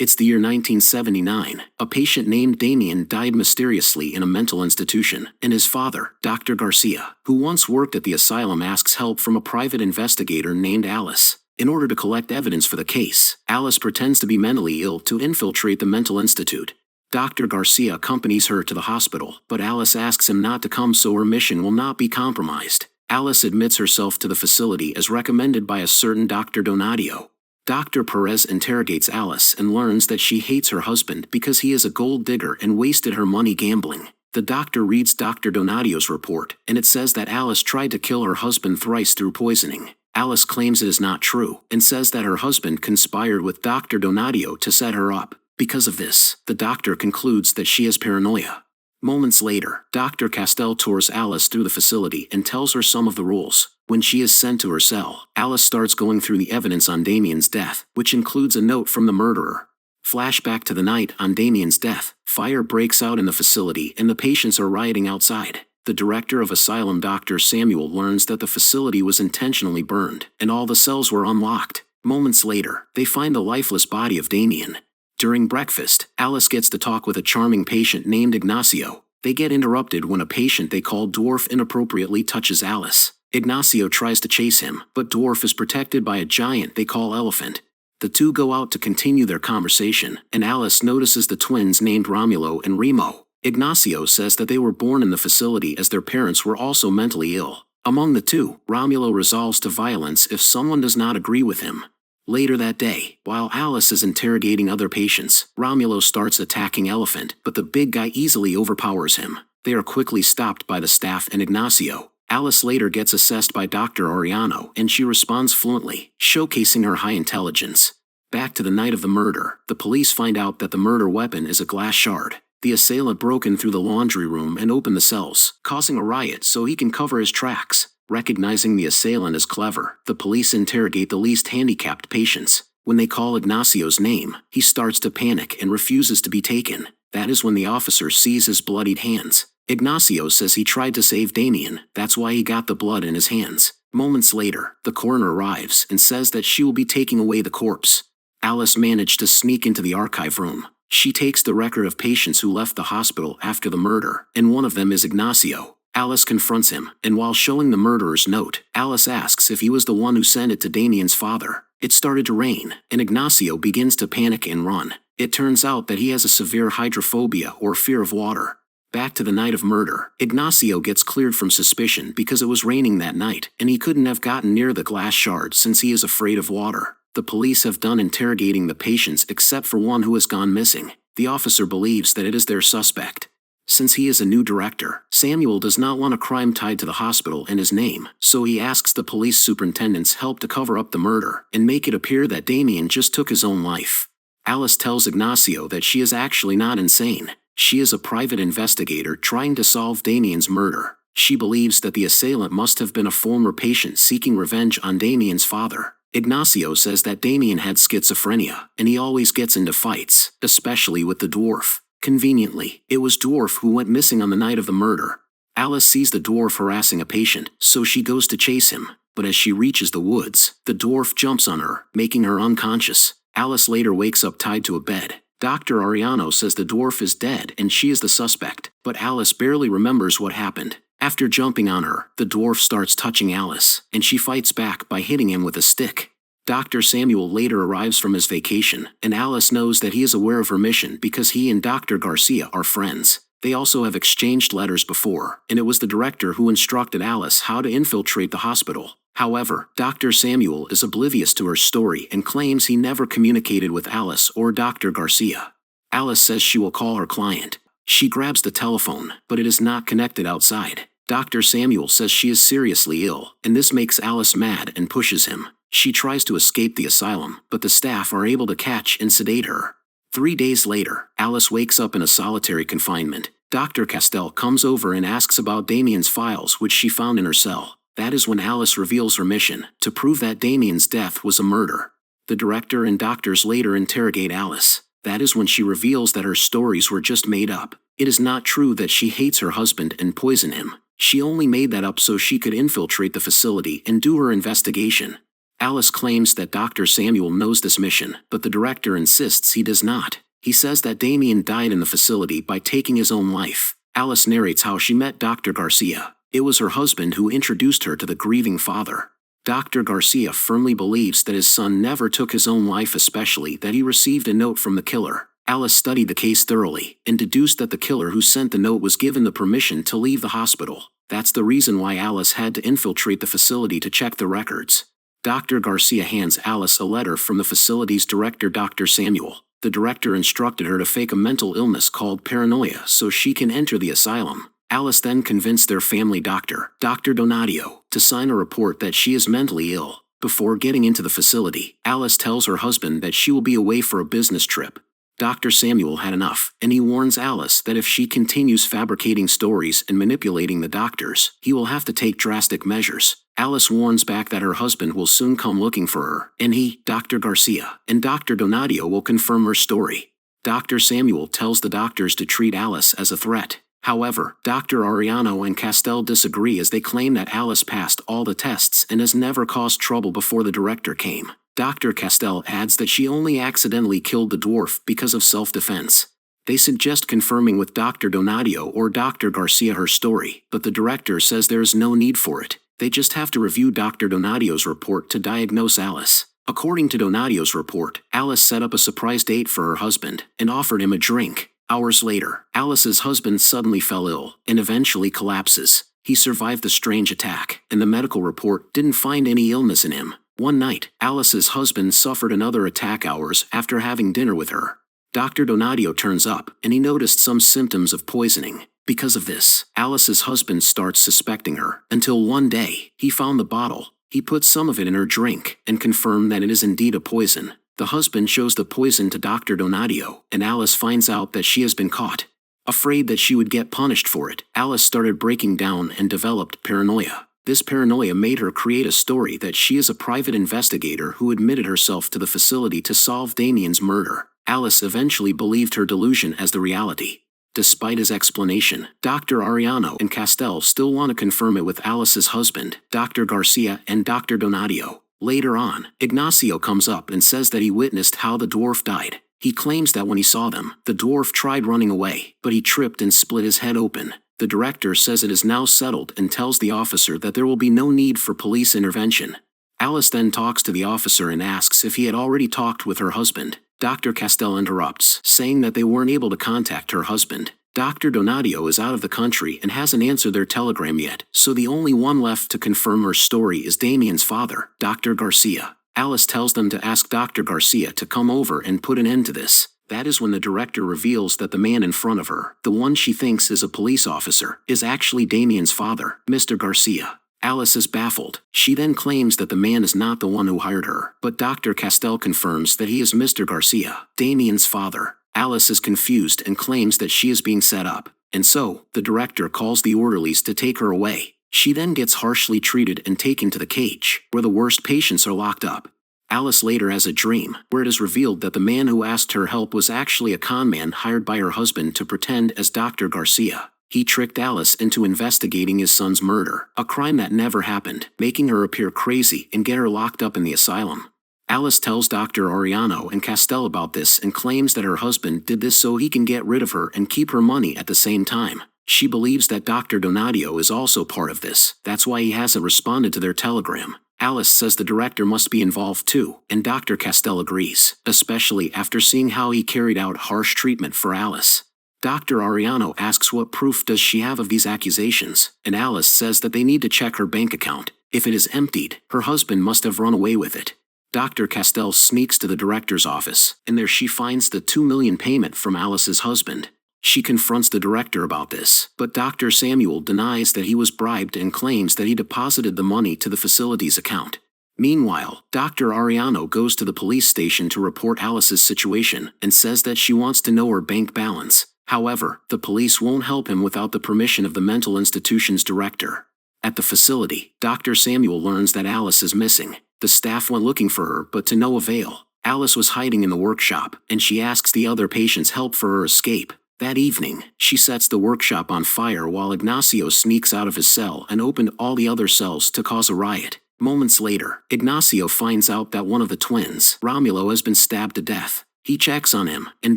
It's the year 1979. A patient named Damien died mysteriously in a mental institution, and his father, Dr. Garcia, who once worked at the asylum, asks help from a private investigator named Alice. In order to collect evidence for the case, Alice pretends to be mentally ill to infiltrate the mental institute. Dr. Garcia accompanies her to the hospital, but Alice asks him not to come so her mission will not be compromised. Alice admits herself to the facility as recommended by a certain Dr. Donadio. Dr. Perez interrogates Alice and learns that she hates her husband because he is a gold digger and wasted her money gambling. The doctor reads Dr. Donadio's report, and it says that Alice tried to kill her husband thrice through poisoning. Alice claims it is not true, and says that her husband conspired with Dr. Donadio to set her up. Because of this, the doctor concludes that she has paranoia. Moments later, Dr. Castell tours Alice through the facility and tells her some of the rules. When she is sent to her cell, Alice starts going through the evidence on Damien's death, which includes a note from the murderer. Flashback to the night on Damien's death, fire breaks out in the facility and the patients are rioting outside. The director of asylum, Dr. Samuel, learns that the facility was intentionally burned, and all the cells were unlocked. Moments later, they find the lifeless body of Damien. During breakfast, Alice gets to talk with a charming patient named Ignacio. They get interrupted when a patient they call Dwarf inappropriately touches Alice. Ignacio tries to chase him, but Dwarf is protected by a giant they call Elephant. The two go out to continue their conversation, and Alice notices the twins named Romulo and Remo. Ignacio says that they were born in the facility as their parents were also mentally ill. Among the two, Romulo resolves to violence if someone does not agree with him. Later that day, while Alice is interrogating other patients, Romulo starts attacking Elephant, but the big guy easily overpowers him. They are quickly stopped by the staff and Ignacio. Alice later gets assessed by Dr. Oriano, and she responds fluently, showcasing her high intelligence. Back to the night of the murder, the police find out that the murder weapon is a glass shard. The assailant broke in through the laundry room and opened the cells, causing a riot so he can cover his tracks. Recognizing the assailant as clever, the police interrogate the least handicapped patients. When they call Ignacio's name, he starts to panic and refuses to be taken. That is when the officer sees his bloodied hands. Ignacio says he tried to save Damien, that's why he got the blood in his hands. Moments later, the coroner arrives and says that she will be taking away the corpse. Alice managed to sneak into the archive room. She takes the record of patients who left the hospital after the murder, and one of them is Ignacio. Alice confronts him, and while showing the murderer's note, Alice asks if he was the one who sent it to Damien's father. It started to rain, and Ignacio begins to panic and run. It turns out that he has a severe hydrophobia or fear of water. Back to the night of murder, Ignacio gets cleared from suspicion because it was raining that night, and he couldn't have gotten near the glass shard since he is afraid of water. The police have done interrogating the patients except for one who has gone missing. The officer believes that it is their suspect. Since he is a new director, Samuel does not want a crime tied to the hospital in his name, so he asks the police superintendent's help to cover up the murder and make it appear that Damien just took his own life. Alice tells Ignacio that she is actually not insane. She is a private investigator trying to solve Damien's murder. She believes that the assailant must have been a former patient seeking revenge on Damien's father. Ignacio says that Damien had schizophrenia, and he always gets into fights, especially with the dwarf. Conveniently, it was Dwarf who went missing on the night of the murder. Alice sees the dwarf harassing a patient, so she goes to chase him. But as she reaches the woods, the dwarf jumps on her, making her unconscious. Alice later wakes up tied to a bed. Dr. Ariano says the dwarf is dead and she is the suspect, but Alice barely remembers what happened. After jumping on her, the dwarf starts touching Alice, and she fights back by hitting him with a stick. Dr. Samuel later arrives from his vacation, and Alice knows that he is aware of her mission because he and Dr. Garcia are friends. They also have exchanged letters before, and it was the director who instructed Alice how to infiltrate the hospital. However, Dr. Samuel is oblivious to her story and claims he never communicated with Alice or Dr. Garcia. Alice says she will call her client. She grabs the telephone, but it is not connected outside. Dr. Samuel says she is seriously ill, and this makes Alice mad and pushes him. She tries to escape the asylum, but the staff are able to catch and sedate her. 3 days later, Alice wakes up in a solitary confinement. Dr. Castell comes over and asks about Damien's files, which she found in her cell. That is when Alice reveals her mission, to prove that Damien's death was a murder. The director and doctors later interrogate Alice. That is when she reveals that her stories were just made up. It is not true that she hates her husband and poisoned him. She only made that up so she could infiltrate the facility and do her investigation. Alice claims that Dr. Samuel knows this mission, but the director insists he does not. He says that Damien died in the facility by taking his own life. Alice narrates how she met Dr. Garcia. It was her husband who introduced her to the grieving father. Dr. Garcia firmly believes that his son never took his own life, especially that he received a note from the killer. Alice studied the case thoroughly and deduced that the killer who sent the note was given the permission to leave the hospital. That's the reason why Alice had to infiltrate the facility to check the records. Dr. Garcia hands Alice a letter from the facility's director, Dr. Samuel. The director instructed her to fake a mental illness called paranoia so she can enter the asylum. Alice then convinced their family doctor, Dr. Donadio, to sign a report that she is mentally ill. Before getting into the facility, Alice tells her husband that she will be away for a business trip. Dr. Samuel had enough, and he warns Alice that if she continues fabricating stories and manipulating the doctors, he will have to take drastic measures. Alice warns back that her husband will soon come looking for her, and he, Dr. Garcia, and Dr. Donadio will confirm her story. Dr. Samuel tells the doctors to treat Alice as a threat. However, Dr. Ariano and Castell disagree as they claim that Alice passed all the tests and has never caused trouble before the director came. Dr. Castell adds that she only accidentally killed the dwarf because of self-defense. They suggest confirming with Dr. Donadio or Dr. Garcia her story, but the director says there is no need for it. They just have to review Dr. Donadio's report to diagnose Alice. According to Donadio's report, Alice set up a surprise date for her husband and offered him a drink. Hours later, Alice's husband suddenly fell ill and eventually collapses. He survived the strange attack, and the medical report didn't find any illness in him. One night, Alice's husband suffered another attack hours after having dinner with her. Dr. Donadio turns up, and he noticed some symptoms of poisoning. Because of this, Alice's husband starts suspecting her, until one day, he found the bottle. He put some of it in her drink, and confirmed that it is indeed a poison. The husband shows the poison to Dr. Donadio, and Alice finds out that she has been caught. Afraid that she would get punished for it, Alice started breaking down and developed paranoia. This paranoia made her create a story that she is a private investigator who admitted herself to the facility to solve Damien's murder. Alice eventually believed her delusion as the reality. Despite his explanation, Dr. Ariano and Castell still want to confirm it with Alice's husband, Dr. Garcia, and Dr. Donadio. Later on, Ignacio comes up and says that he witnessed how the dwarf died. He claims that when he saw them, the dwarf tried running away, but he tripped and split his head open. The director says it is now settled and tells the officer that there will be no need for police intervention. Alice then talks to the officer and asks if he had already talked with her husband. Dr. Castell interrupts, saying that they weren't able to contact her husband. Dr. Donadio is out of the country and hasn't answered their telegram yet, so the only one left to confirm her story is Damien's father, Dr. Garcia. Alice tells them to ask Dr. Garcia to come over and put an end to this. That is when the director reveals that the man in front of her, the one she thinks is a police officer, is actually Damien's father, Mr. Garcia. Alice is baffled. She then claims that the man is not the one who hired her, but Dr. Castell confirms that he is Mr. Garcia, Damien's father. Alice is confused and claims that she is being set up, and so, the director calls the orderlies to take her away. She then gets harshly treated and taken to the cage, where the worst patients are locked up. Alice later has a dream, where it is revealed that the man who asked her help was actually a con man hired by her husband to pretend as Dr. Garcia. He tricked Alice into investigating his son's murder, a crime that never happened, making her appear crazy and get her locked up in the asylum. Alice tells Dr. Ariano and Castell about this and claims that her husband did this so he can get rid of her and keep her money at the same time. She believes that Dr. Donadio is also part of this. That's why he hasn't responded to their telegram. Alice says the director must be involved too, and Dr. Castell agrees, especially after seeing how he carried out harsh treatment for Alice. Dr. Ariano asks what proof does she have of these accusations, and Alice says that they need to check her bank account. If it is emptied, her husband must have run away with it. Dr. Castell sneaks to the director's office, and there she finds the $2 million payment from Alice's husband. She confronts the director about this, but Dr. Samuel denies that he was bribed and claims that he deposited the money to the facility's account. Meanwhile, Dr. Ariano goes to the police station to report Alice's situation and says that she wants to know her bank balance. However, the police won't help him without the permission of the mental institution's director. At the facility, Dr. Samuel learns that Alice is missing. The staff went looking for her, but to no avail. Alice was hiding in the workshop, and she asks the other patients help for her escape. That evening, she sets the workshop on fire while Ignacio sneaks out of his cell and opened all the other cells to cause a riot. Moments later, Ignacio finds out that one of the twins, Romulo, has been stabbed to death. He checks on him, and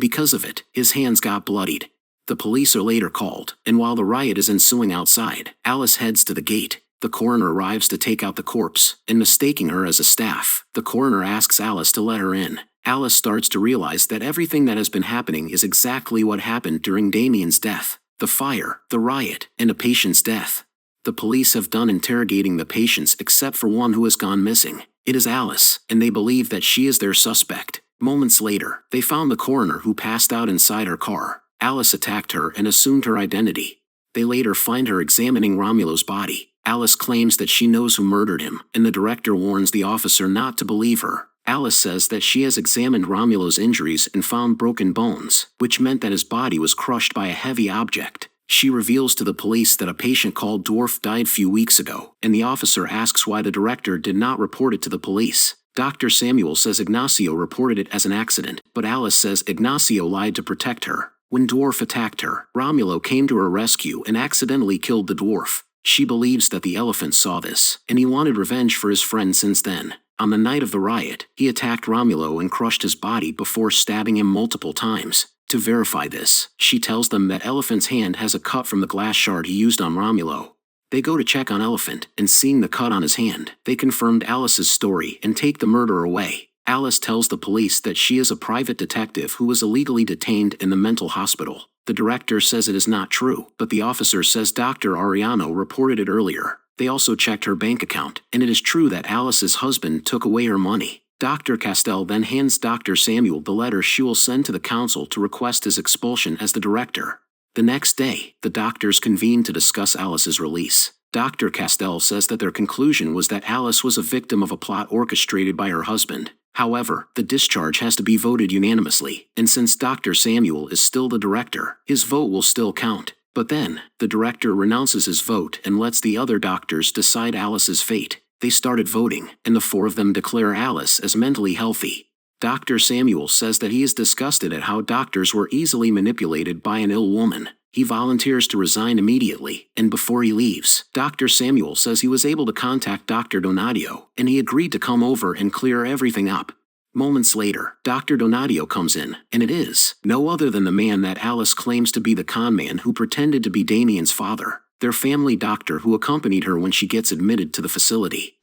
because of it, his hands got bloodied. The police are later called, and while the riot is ensuing outside, Alice heads to the gate. The coroner arrives to take out the corpse, and mistaking her as a staff, the coroner asks Alice to let her in. Alice starts to realize that everything that has been happening is exactly what happened during Damien's death. The fire, the riot, and a patient's death. The police have done interrogating the patients except for one who has gone missing. It is Alice, and they believe that she is their suspect. Moments later, they found the coroner who passed out inside her car. Alice attacked her and assumed her identity. They later find her examining Romulo's body. Alice claims that she knows who murdered him, and the director warns the officer not to believe her. Alice says that she has examined Romulo's injuries and found broken bones, which meant that his body was crushed by a heavy object. She reveals to the police that a patient called Dwarf died few weeks ago, and the officer asks why the director did not report it to the police. Dr. Samuel says Ignacio reported it as an accident, but Alice says Ignacio lied to protect her. When Dwarf attacked her, Romulo came to her rescue and accidentally killed the dwarf. She believes that the elephant saw this, and he wanted revenge for his friend since then. On the night of the riot, he attacked Romulo and crushed his body before stabbing him multiple times. To verify this, she tells them that Elephant's hand has a cut from the glass shard he used on Romulo. They go to check on Elephant, and seeing the cut on his hand, they confirmed Alice's story and take the murderer away. Alice tells the police that she is a private detective who was illegally detained in the mental hospital. The director says it is not true, but the officer says Dr. Ariano reported it earlier. They also checked her bank account, and it is true that Alice's husband took away her money. Dr. Castell then hands Dr. Samuel the letter she will send to the council to request his expulsion as the director. The next day, the doctors convene to discuss Alice's release. Dr. Castell says that their conclusion was that Alice was a victim of a plot orchestrated by her husband. However, the discharge has to be voted unanimously, and since Dr. Samuel is still the director, his vote will still count. But then, the director renounces his vote and lets the other doctors decide Alice's fate. They started voting, and the four of them declare Alice as mentally healthy. Dr. Samuel says that he is disgusted at how doctors were easily manipulated by an ill woman. He volunteers to resign immediately, and before he leaves, Dr. Samuel says he was able to contact Dr. Donadio, and he agreed to come over and clear everything up. Moments later, Dr. Donadio comes in, and it is no other than the man that Alice claims to be the con man who pretended to be Damien's father, their family doctor who accompanied her when she gets admitted to the facility.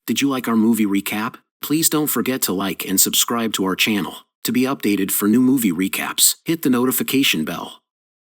Did you like our movie recap? Please don't forget to like and subscribe to our channel. To be updated for new movie recaps, hit the notification bell.